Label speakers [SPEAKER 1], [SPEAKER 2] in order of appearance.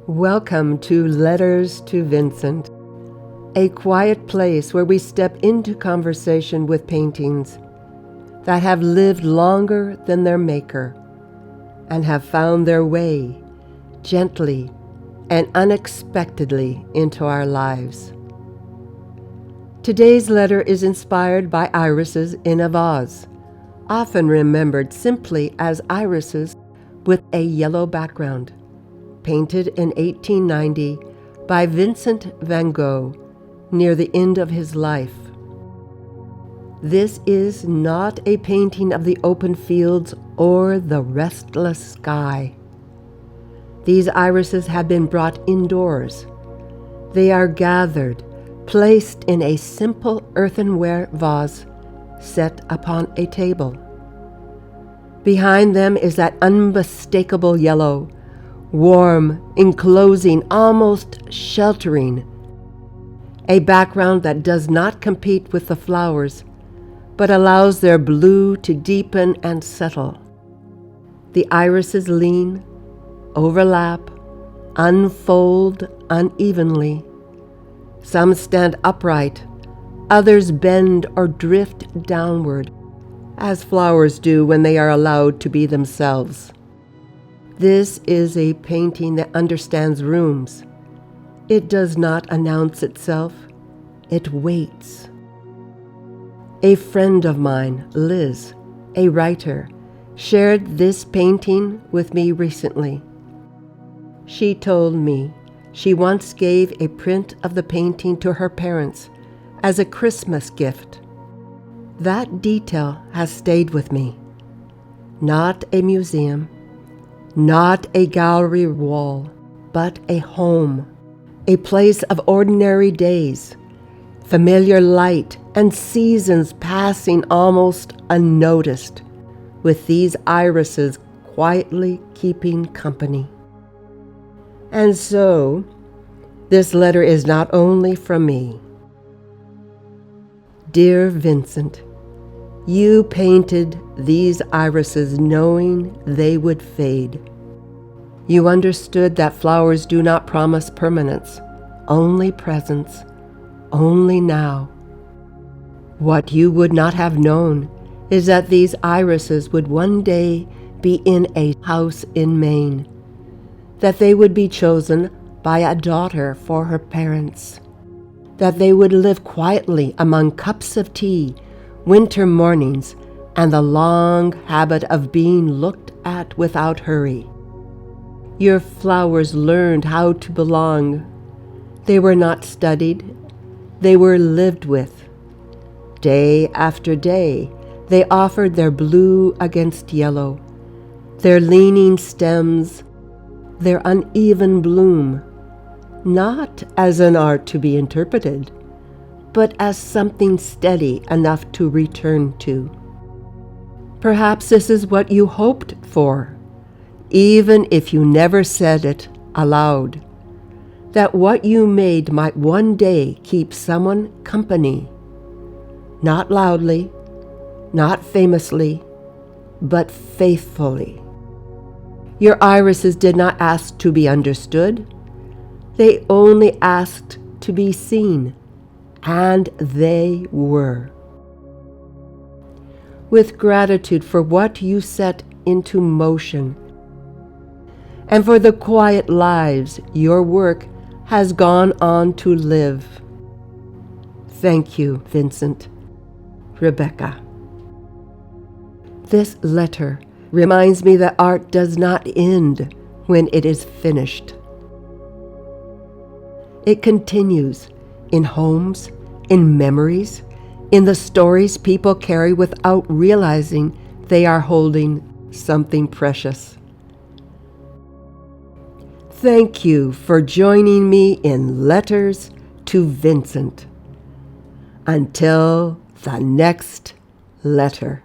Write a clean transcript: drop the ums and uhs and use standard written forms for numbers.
[SPEAKER 1] Welcome to Letters to Vincent, a quiet place where we step into conversation with paintings that have lived longer than their maker and have found their way gently and unexpectedly into our lives. Today's letter is inspired by irises in a vase, often remembered simply as irises with a yellow background, painted in 1890 by Vincent van Gogh near the end of his life. This is not a painting of the open fields or the restless sky. These irises have been brought indoors. They are gathered, placed in a simple earthenware vase set upon a table. Behind them is that unmistakable yellow, warm, enclosing, almost sheltering, a background that does not compete with the flowers, but allows their blue to deepen and settle. The irises lean, overlap, unfold unevenly. Some stand upright, others bend or drift downward, as flowers do when they are allowed to be themselves. This is a painting that understands rooms. It does not announce itself, it waits. A friend of mine, Liz, a writer, shared this painting with me recently. She told me she once gave a print of the painting to her parents as a Christmas gift. That detail has stayed with me. Not a museum, not a gallery wall, but a home, a place of ordinary days, familiar light and seasons passing almost unnoticed, with these irises quietly keeping company. And so, this letter is not only from me. Dear Vincent, you painted these irises knowing they would fade. You understood that flowers do not promise permanence, only presence, only now. What you would not have known is that these irises would one day be in a house in Maine, that they would be chosen by a daughter for her parents, that they would live quietly among cups of tea, winter mornings, and the long habit of being looked at without hurry. Your flowers learned how to belong. They were not studied, they were lived with. Day after day, they offered their blue against yellow, their leaning stems, their uneven bloom, not as an art to be interpreted, but as something steady enough to return to. Perhaps this is what you hoped for, even if you never said it aloud, that what you made might one day keep someone company, not loudly, not famously, but faithfully. Your irises did not ask to be understood. They only asked to be seen, and they were. With gratitude for what you set into motion, and for the quiet lives your work has gone on to live. Thank you, Vincent. Rebecca. This letter reminds me that art does not end when it is finished. It continues in homes, in memories, in the stories people carry without realizing they are holding something precious. Thank you for joining me in Letters to Vincent. Until the next letter.